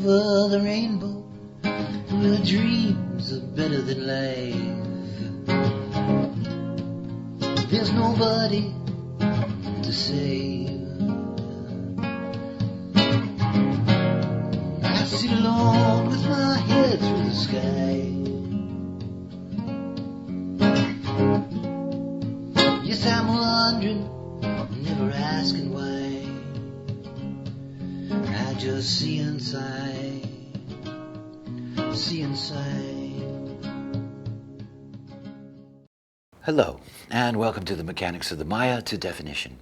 over the rainbow with dreams of better than life. There's nobody to save. I sit alone with my head through the sky. Yes, I'm wondering, never asking why. I just see inside, see inside. Hello, and welcome to the Mechanics of the Maya to Definition.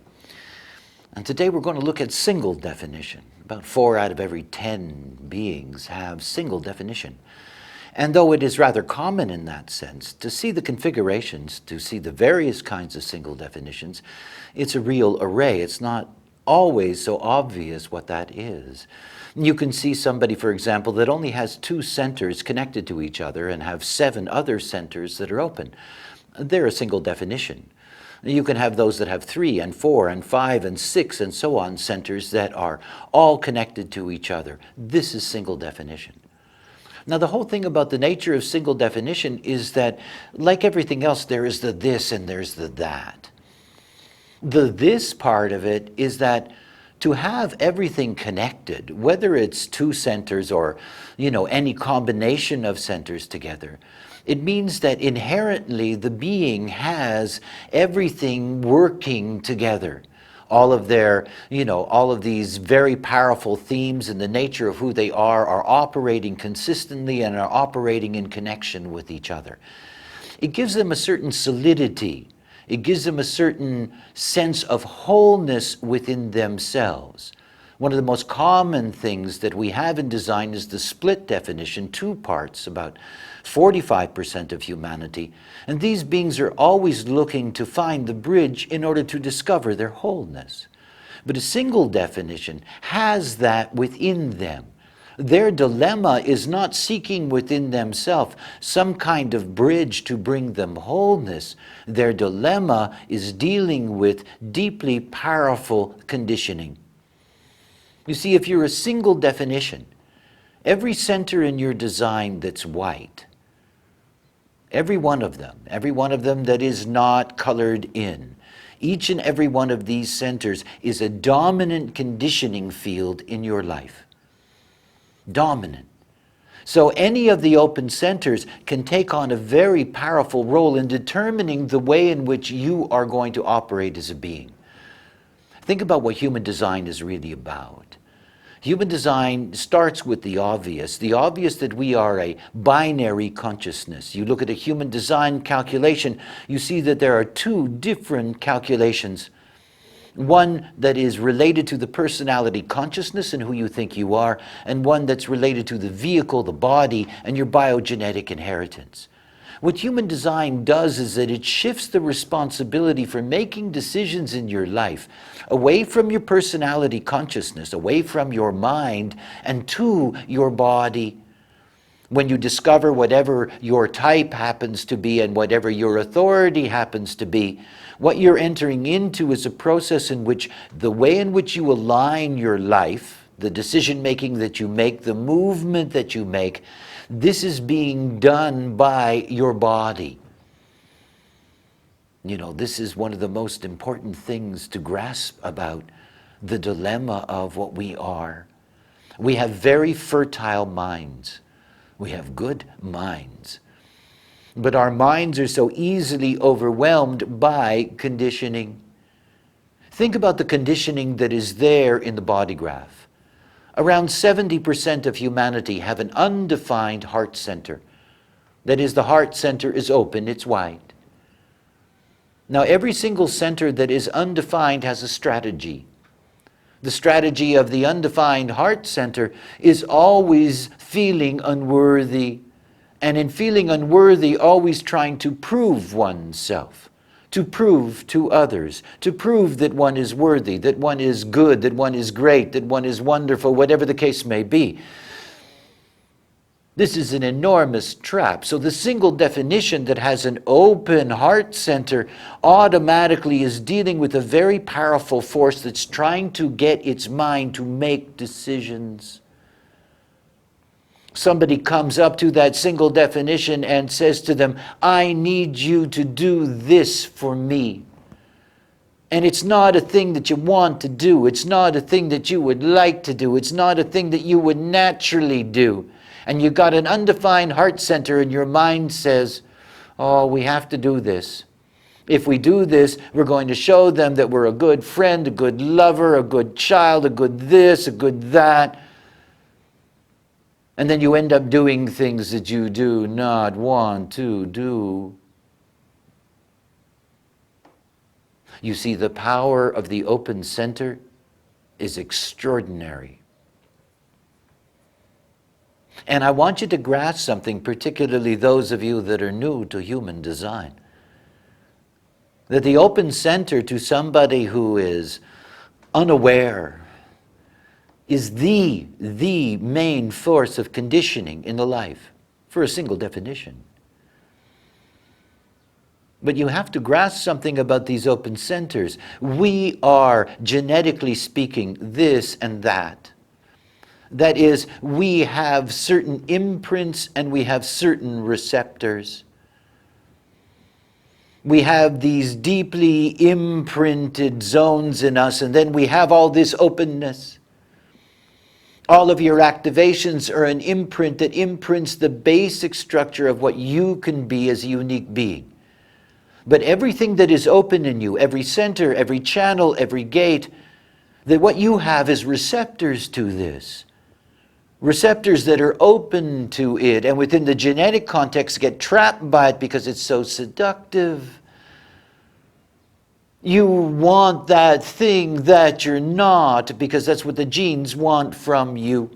And today we're going to look at single definition. About 4 out of every 10 beings have single definition. And though it is rather common in that sense, to see the configurations, to see the various kinds of single definitions, it's a real array. It's not always so obvious what that is. You can see somebody, for example, that only has 2 centers connected to each other and have 7 other centers that are open. They're a single definition. You can have those that have 3 and 4 and 5 and 6 and so on centers that are all connected to each other. This is single definition. Now, the whole thing about the nature of single definition is that, like everything else, there is the this and there's the that. The this part of it is that to have everything connected, whether it's 2 centers or, any combination of centers together, it means that inherently the being has everything working together. All of their, all of these very powerful themes and the nature of who they are operating consistently and are operating in connection with each other. It gives them a certain solidity. It gives them a certain sense of wholeness within themselves. One of the most common things that we have in design is the split definition, 2 parts, about 45% of humanity. And these beings are always looking to find the bridge in order to discover their wholeness. But a single definition has that within them. Their dilemma is not seeking within themselves some kind of bridge to bring them wholeness. Their dilemma is dealing with deeply powerful conditioning. You see, if you're a single definition, every center in your design that's white, every one of them that is not colored in, each and every one of these centers is a dominant conditioning field in your life. Dominant. So any of the open centers can take on a very powerful role in determining the way in which you are going to operate as a being. Think about what human design is really about. Human design starts with the obvious that we are a binary consciousness. You look at a human design calculation, you see that there are 2 different calculations. One that is related to the personality consciousness and who you think you are, and one that's related to the vehicle, the body, and your biogenetic inheritance. What human design does is that it shifts the responsibility for making decisions in your life away from your personality consciousness, away from your mind, and to your body. When you discover whatever your type happens to be and whatever your authority happens to be, what you're entering into is a process in which the way in which you align your life, the decision making that you make, the movement that you make, this is being done by your body. This is one of the most important things to grasp about the dilemma of what we are. We have very fertile minds. We have good minds. But our minds are so easily overwhelmed by conditioning. Think about the conditioning that is there in the body graph. Around 70% of humanity have an undefined heart center. That is, the heart center is open, it's white. Now, every single center that is undefined has a strategy. The strategy of the undefined heart center is always feeling unworthy, and in feeling unworthy, always trying to prove oneself, to prove to others, to prove that one is worthy, that one is good, that one is great, that one is wonderful, whatever the case may be. This is an enormous trap. So the single definition that has an open heart center automatically is dealing with a very powerful force that's trying to get its mind to make decisions. somebody comes up to that single definition and says to them, I need you to do this for me. And it's not a thing that you want to do. It's not a thing that you would like to do. It's not a thing that you would naturally do. And you've got an undefined heart center and your mind says, oh, we have to do this. If we do this, we're going to show them that we're a good friend, a good lover, a good child, a good this, a good that. And then you end up doing things that you do not want to do. You see, the power of the open center is extraordinary. And I want you to grasp something, particularly those of you that are new to human design. That the open center to somebody who is unaware is the main force of conditioning in the life for a single definition. But you have to grasp something about these open centers. We are, genetically speaking, this and that. That is, we have certain imprints and we have certain receptors. We have these deeply imprinted zones in us, and then we have all this openness. All of your activations are an imprint that imprints the basic structure of what you can be as a unique being. But everything that is open in you, every center, every channel, every gate, that what you have is receptors to this. Receptors that are open to it, and within the genetic context get trapped by it because it's so seductive. You want that thing that you're not because that's what the genes want from you.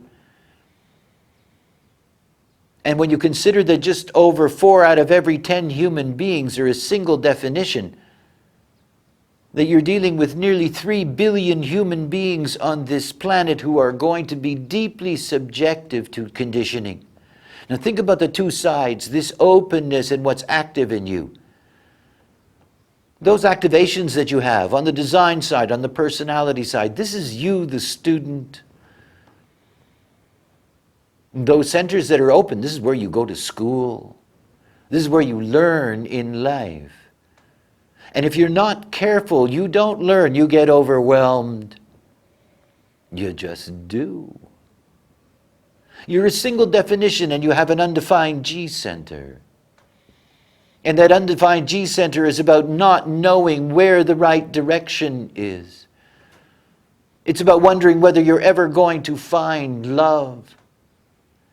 And when you consider that just over 4 out of every 10 human beings are a single definition, that you're dealing with nearly 3 billion human beings on this planet who are going to be deeply subjective to conditioning. Now think about the two sides, this openness and what's active in you. Those activations that you have on the design side, on the personality side, this is you, the student. Those centers that are open, this is where you go to school. This is where you learn in life. And if you're not careful, you don't learn, you get overwhelmed. You just do. You're a single definition and you have an undefined G center. And that undefined G center is about not knowing where the right direction is. It's about wondering whether you're ever going to find love.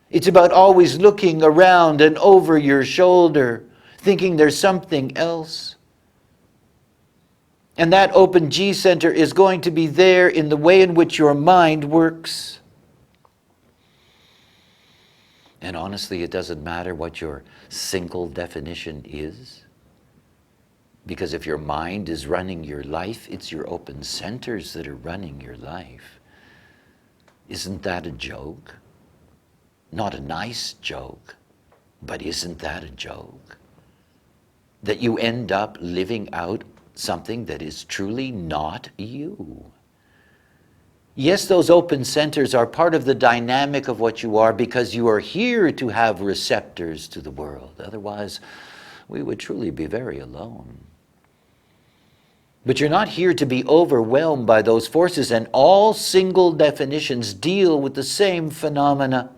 It's about always looking around and over your shoulder, thinking there's something else. And that open G center is going to be there in the way in which your mind works. And honestly, it doesn't matter what your single definition is. Because if your mind is running your life, it's your open centers that are running your life. Isn't that a joke? Not a nice joke, but isn't that a joke? That you end up living out something that is truly not you. Yes, those open centers are part of the dynamic of what you are because you are here to have receptors to the world. Otherwise, we would truly be very alone. But you're not here to be overwhelmed by those forces, and all single definitions deal with the same phenomena.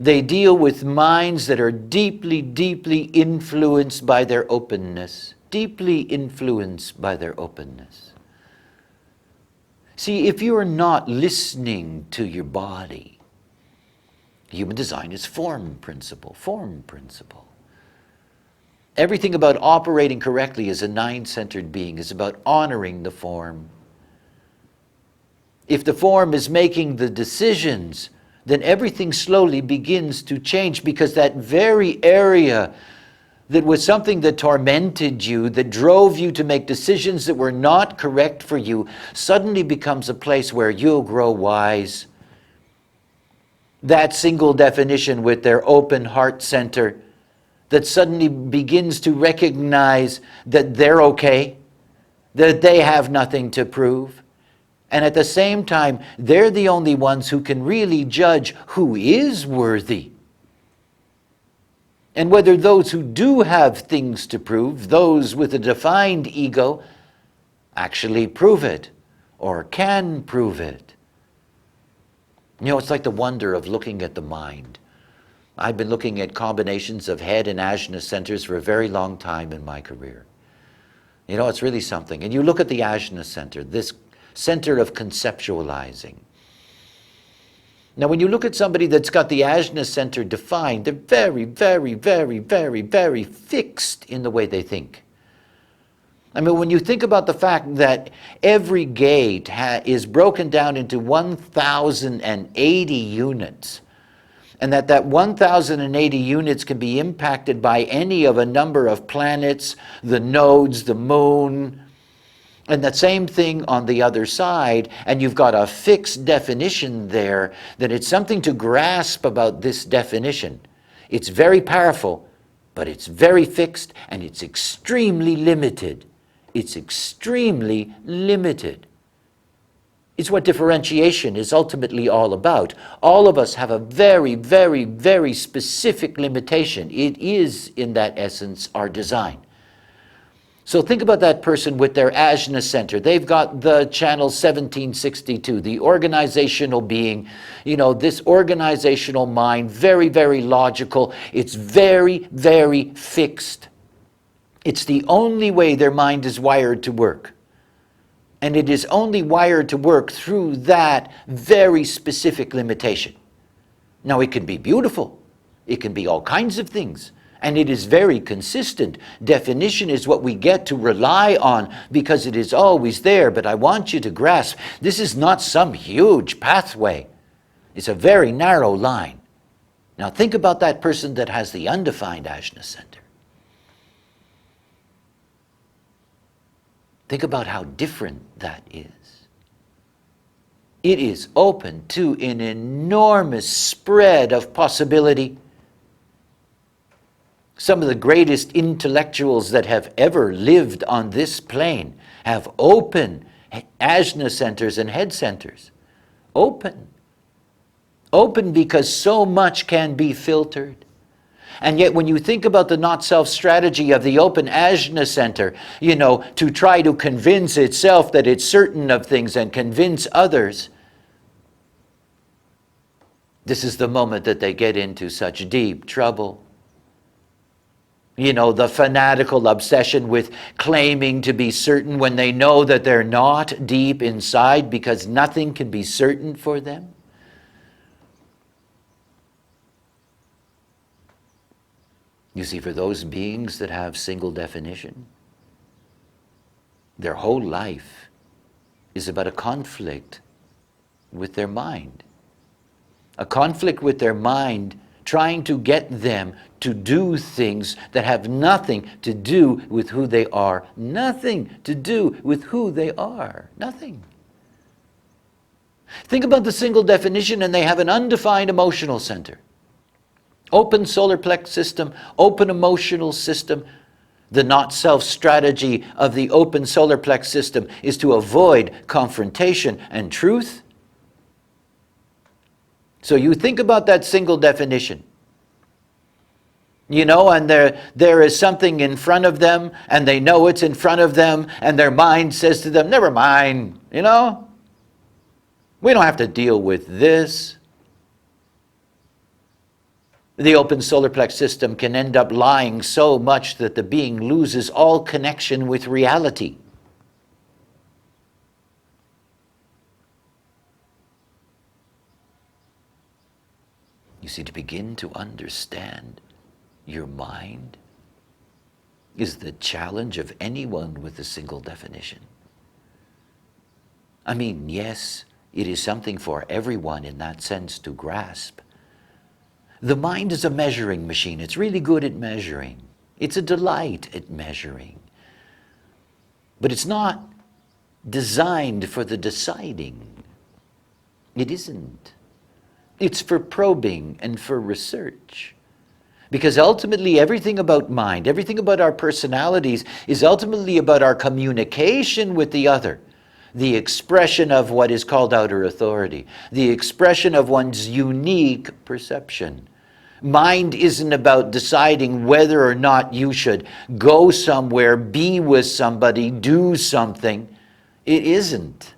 They deal with minds that are deeply, deeply influenced by their openness. Deeply influenced by their openness. See, if you are not listening to your body, human design is form principle, form principle. Everything about operating correctly as a nine-centered being is about honoring the form. If the form is making the decisions, then everything slowly begins to change because that very area that was something that tormented you, that drove you to make decisions that were not correct for you, suddenly becomes a place where you'll grow wise. That single definition with their open heart center that suddenly begins to recognize that they're okay, that they have nothing to prove, And at the same time, they're the only ones who can really judge who is worthy. And whether those who do have things to prove, those with a defined ego, actually prove it or can prove it. You know, it's like the wonder of looking at the mind. I've been looking at combinations of head and ajna centers for a very long time in my career. You know, it's really something. And you look at the ajna center, this center of conceptualizing. Now, when you look at somebody that's got the ajna center defined, they're very, very, very, very, very fixed in the way they think. I mean, when you think about the fact that every gate is broken down into 1,080 units, and that 1,080 units can be impacted by any of a number of planets, the nodes, the moon, and the same thing on the other side, and you've got a fixed definition there, then it's something to grasp about this definition. It's very powerful, but it's very fixed, and it's extremely limited. It's extremely limited. It's what differentiation is ultimately all about. All of us have a very, very, very specific limitation. It is, in that essence, our design. So think about that person with their ajna center. They've got the channel 1762, the organizational being, you know, this organizational mind, very, very logical. It's very, very fixed. It's the only way their mind is wired to work. And it is only wired to work through that very specific limitation. Now, it can be beautiful. It can be all kinds of things. And it is very consistent. Definition is what we get to rely on because it is always there. But I want you to grasp, this is not some huge pathway. It's a very narrow line. Now think about that person that has the undefined ajna center. Think about how different that is. It is open to an enormous spread of possibility. Some of the greatest intellectuals that have ever lived on this plane have open ajna centers and head centers. Open. Open because so much can be filtered. And yet when you think about the not-self strategy of the open ajna center, you know, to try to convince itself that it's certain of things and convince others, this is the moment that they get into such deep trouble. You know, the fanatical obsession with claiming to be certain when they know that they're not deep inside because nothing can be certain for them. You see, for those beings that have single definition, their whole life is about a conflict with their mind. A conflict with their mind trying to get them to do things that have nothing to do with who they are. Nothing to do with who they are. Nothing. Think about the single definition and they have an undefined emotional center. Open solar plex system, open emotional system. The not-self strategy of the open solar plex system is to avoid confrontation and truth. So you think about that single definition. You know, and there is something in front of them, and they know it's in front of them, and their mind says to them, never mind, you know, we don't have to deal with this. The open solar plex system can end up lying so much that the being loses all connection with reality. You see, to begin to understand your mind is the challenge of anyone with a single definition. I mean, yes, it is something for everyone in that sense to grasp. The mind is a measuring machine. It's really good at measuring. It's a delight at measuring. But it's not designed for the deciding. It isn't. It's for probing and for research. Because ultimately everything about mind, everything about our personalities is ultimately about our communication with the other. the expression of what is called outer authority, the expression of one's unique perception. Mind isn't about deciding whether or not you should go somewhere, be with somebody, do something. It isn't.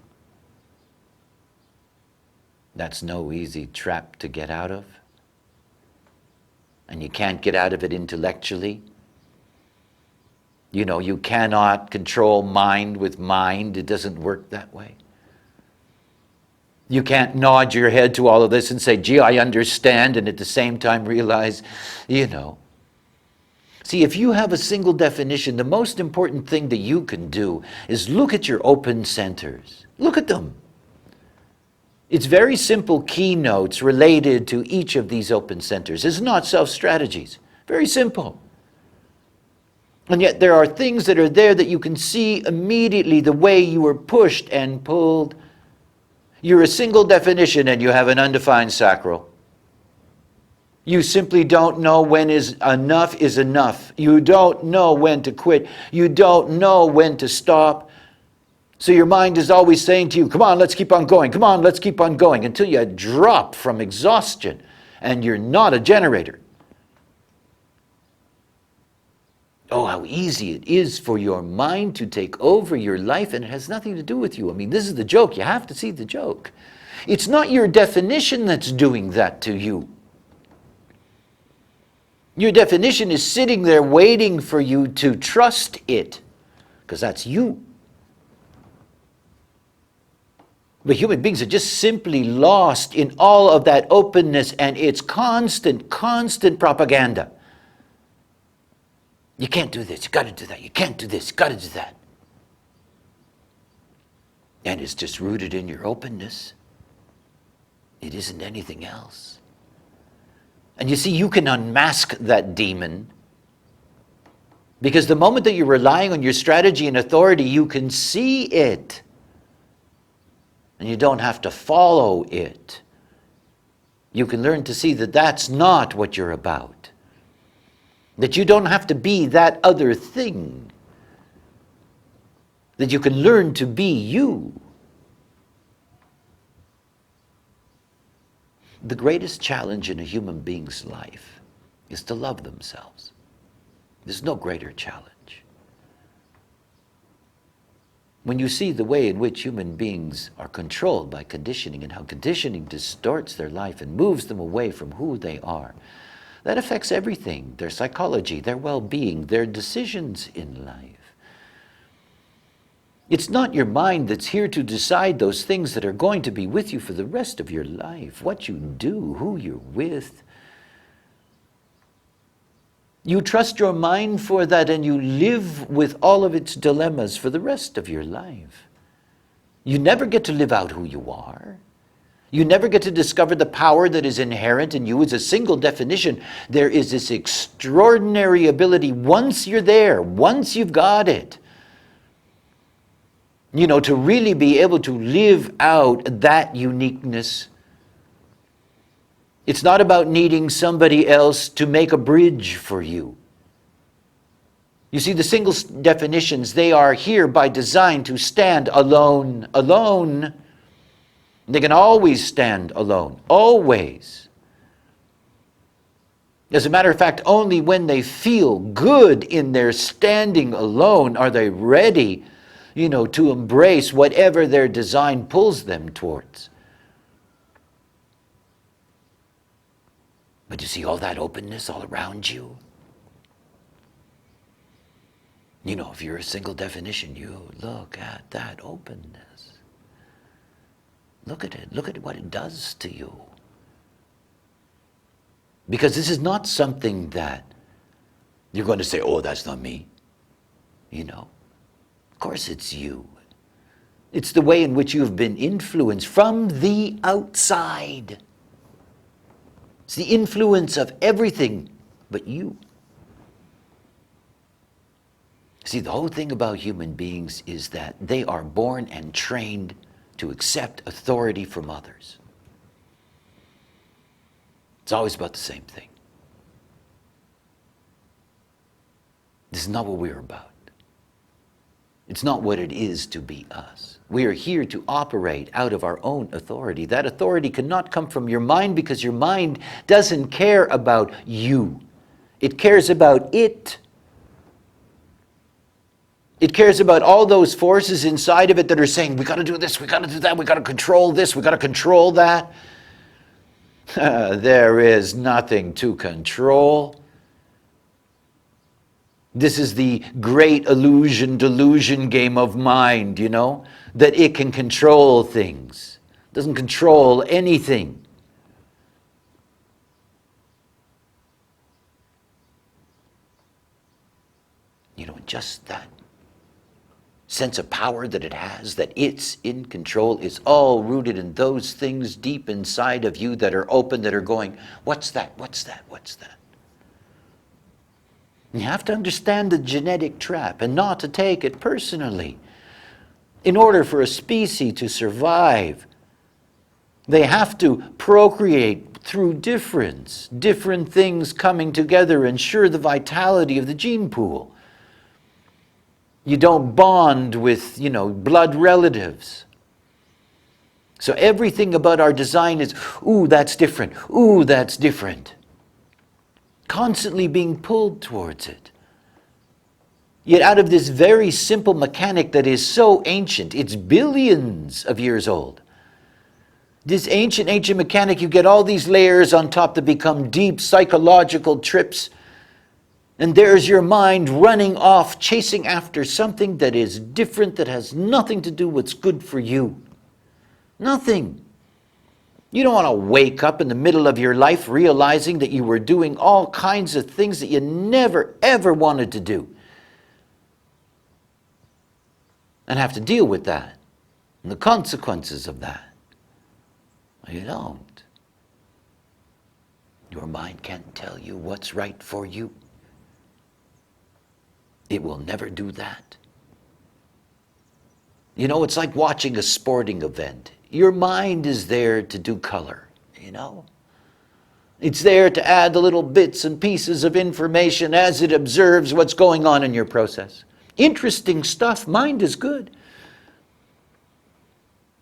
That's no easy trap to get out of. And you can't get out of it intellectually. You cannot control mind with mind. It doesn't work that way. You can't nod your head to all of this and say, gee, I understand, and at the same time realize, See, if you have a single definition, the most important thing that you can do is look at your open centers. Look at them. It's very simple keynotes related to each of these open centers. It's not self-strategies. Very simple. And yet there are things that are there that you can see immediately the way you were pushed and pulled. You're a single definition and you have an undefined sacral. You simply don't know when enough is enough. You don't know when to quit. You don't know when to stop. So your mind is always saying to you, come on, let's keep on going. Come on, let's keep on going until you drop from exhaustion and you're not a generator. Oh, how easy it is for your mind to take over your life, and it has nothing to do with you. I mean, this is the joke. You have to see the joke. It's not your definition that's doing that to you. Your definition is sitting there waiting for you to trust it, because that's you. But human beings are just simply lost in all of that openness and its constant propaganda. You can't do this, you got to do that. You can't do this, you got to do that. And it's just rooted in your openness. It isn't anything else. And you see, you can unmask that demon, because the moment that you're relying on your strategy and authority, you can see it. And you don't have to follow it. You can learn to see that that's not what you're about. That you don't have to be that other thing. That you can learn to be you. The greatest challenge in a human being's life is to love themselves. There's no greater challenge. When you see the way in which human beings are controlled by conditioning and how conditioning distorts their life and moves them away from who they are, that affects everything, their psychology, their well-being, their decisions in life. It's not your mind that's here to decide those things that are going to be with you for the rest of your life, what you do, who you're with. You trust your mind for that, and you live with all of its dilemmas for the rest of your life. You never get to live out who you are. You never get to discover the power that is inherent in you as a single definition. There is this extraordinary ability, once you're there, once you've got it, to really be able to live out that uniqueness. It's not about needing somebody else to make a bridge for you. You see, the single definitions, they are here by design to stand alone. Alone. They can always stand alone. Always. As a matter of fact, only when they feel good in their standing alone are they ready, to embrace whatever their design pulls them towards. But you see all that openness all around you? If you're a single definition, you look at that openness. Look at it. Look at what it does to you. Because this is not something that you're going to say, oh, that's not me. Of course it's you. It's the way in which you've been influenced from the outside. It's the influence of everything but you. See, the whole thing about human beings is that they are born and trained to accept authority from others. It's always about the same thing. This is not what we're about. It's not what it is to be us. We are here to operate out of our own authority. That authority cannot come from your mind because your mind doesn't care about you. It cares about it. It cares about all those forces inside of it that are saying, we got to do this, we got to do that, we got to control this, we got to control that. There is nothing to control. This is the great illusion, delusion game of mind, that it can control things. It doesn't control anything. Just that sense of power that it has, that it's in control, is all rooted in those things deep inside of you that are open, that are going, what's that, what's that, what's that? You have to understand the genetic trap and not to take it personally. In order for a species to survive, they have to procreate through difference, different things coming together, ensure the vitality of the gene pool. You don't bond with, blood relatives. So everything about our design is, ooh, that's different. Ooh, that's different. Constantly being pulled towards it. Yet out of this very simple mechanic that is so ancient, it's billions of years old. This ancient mechanic, you get all these layers on top that become deep psychological trips. And there's your mind running off, chasing after something that is different, that has nothing to do with what's good for you. Nothing. You don't want to wake up in the middle of your life realizing that you were doing all kinds of things that you never, ever wanted to do. And have to deal with that and the consequences of that. You don't. Your mind can't tell you what's right for you. It will never do that. It's like watching a sporting event. Your mind is there to do color, It's there to add the little bits and pieces of information as it observes what's going on in your process. Interesting stuff. Mind is good.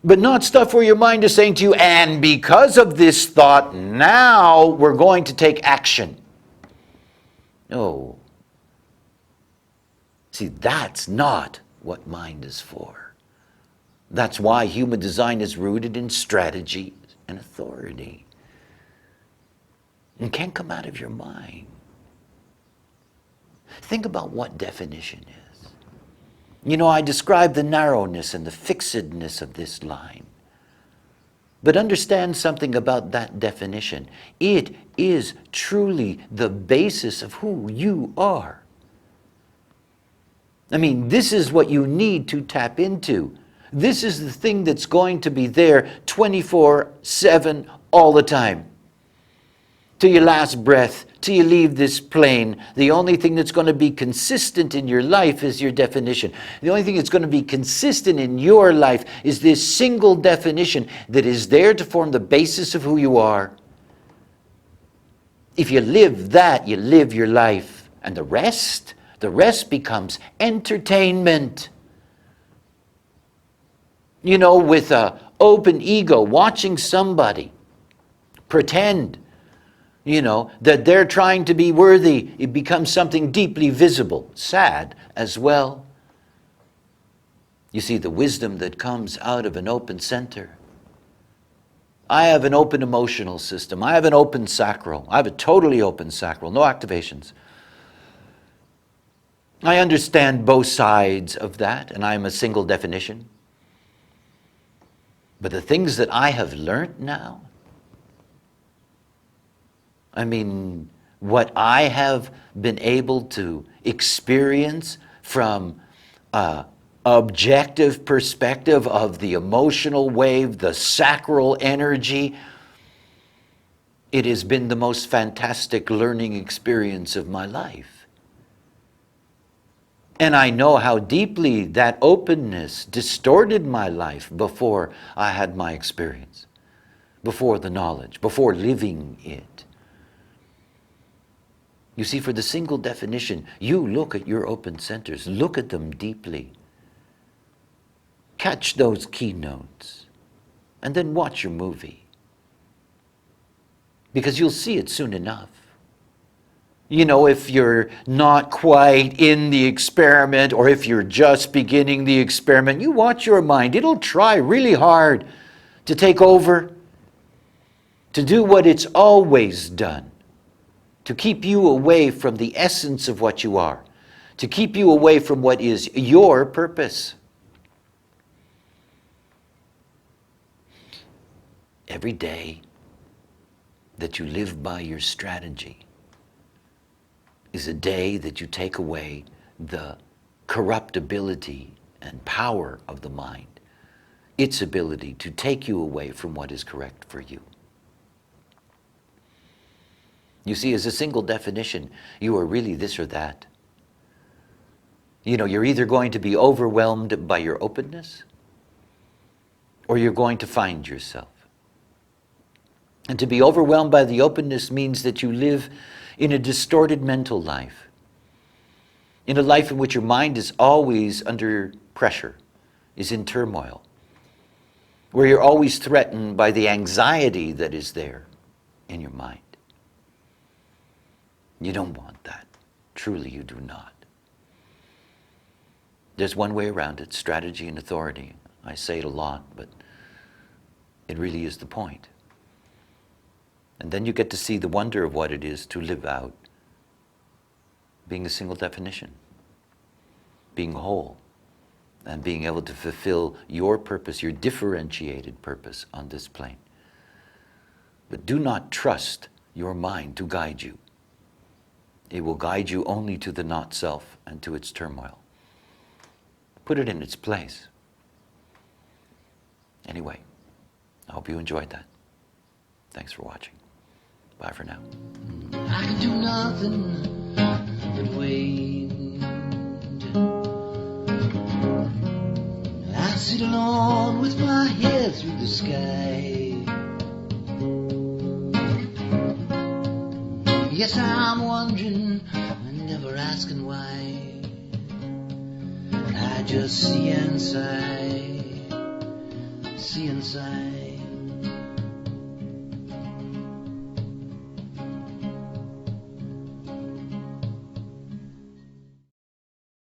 But not stuff where your mind is saying to you, and because of this thought, now we're going to take action. No. See, that's not what mind is for. That's why human design is rooted in strategy and authority. It can't come out of your mind. Think about what definition is. I described the narrowness and the fixedness of this line. But understand something about that definition. It is truly the basis of who you are. This is what you need to tap into. This is the thing that's going to be there 24/7 all the time. Till your last breath, till you leave this plane, the only thing that's going to be consistent in your life is your definition. The only thing that's going to be consistent in your life is this single definition that is there to form the basis of who you are. If you live that, you live your life. And the rest becomes entertainment. With an open ego, watching somebody pretend, that they're trying to be worthy, it becomes something deeply visible, sad as well. You see the wisdom that comes out of an open center. I have an open emotional system. I have an open sacral. I have a totally open sacral, no activations. I understand both sides of that, and I'm a single definition. But the things that I have learned now, what I have been able to experience from an objective perspective of the emotional wave, the sacral energy, it has been the most fantastic learning experience of my life. And I know how deeply that openness distorted my life before I had my experience, before the knowledge, before living it. You see, for the single definition, you look at your open centers, look at them deeply. catch those keynotes and then watch your movie. Because you'll see it soon enough. You know, if you're not quite in the experiment or if you're just beginning the experiment, you watch your mind. It'll try really hard to take over, to do what it's always done, to keep you away from the essence of what you are, to keep you away from what is your purpose. Every day that you live by your strategy is a day that you take away the corruptibility and power of the mind, its ability to take you away from what is correct for you. You see, as a single definition, you are really this or that. You know, you're either going to be overwhelmed by your openness, or you're going to find yourself. And to be overwhelmed by the openness means that you live in a distorted mental life, in a life in which your mind is always under pressure, is in turmoil, where you're always threatened by the anxiety that is there in your mind. You don't want that. Truly, you do not. There's one way around it, strategy and authority. I say it a lot, but it really is the point. And then you get to see the wonder of what it is to live out being a single definition, being whole, and being able to fulfill your purpose, your differentiated purpose on this plane. But do not trust your mind to guide you. It will guide you only to the not-self and to its turmoil. Put it in its place. Anyway, I hope you enjoyed that. Thanks for watching. Bye for now. I can do nothing but wait. I sit alone with my head through the sky. Yes, I'm wondering and never asking why. I just see inside, see inside.